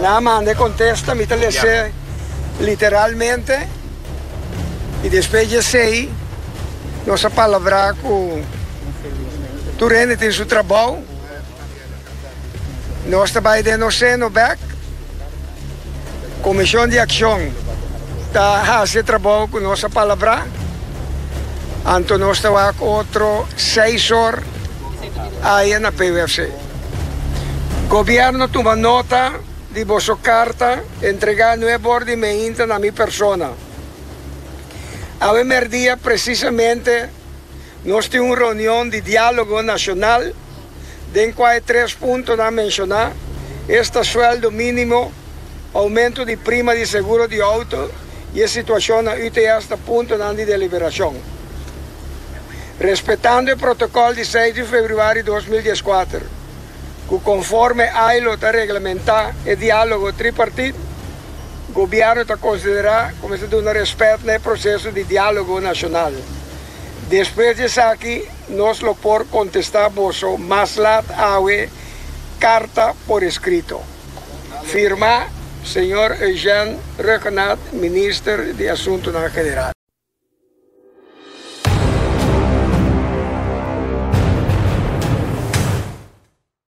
nada más de contesta, me te literalmente, y después de sei, nossa palavra com tu rende tem seu trabalho, nós trabalhamos no back, comissão de ação, está fazendo trabalho com nossa palavra, então nós estamos com outro 6 horas aí na PUFC. Governo toma nota de vossa carta, entregar 9 ordenamentos na minha persona. A primeiro dia, precisamente, nós temos uma reunião de diálogo nacional, em qual 3 pontos a mencionar, este sueldo mínimo, aumento de prima de seguro de auto e a situação até este ponto de deliberação. Respeitando o protocolo de 6 de fevereiro de 2014, que conforme a ILO está regulamentar o diálogo tripartite, o governo está considerando como se dá respeito no processo de diálogo nacional. Depois disso aqui, nós lo por contestar vosso maslat awe carta por escrito. Firma, senhor Eugène Requenat, ministro de Assuntos Generais.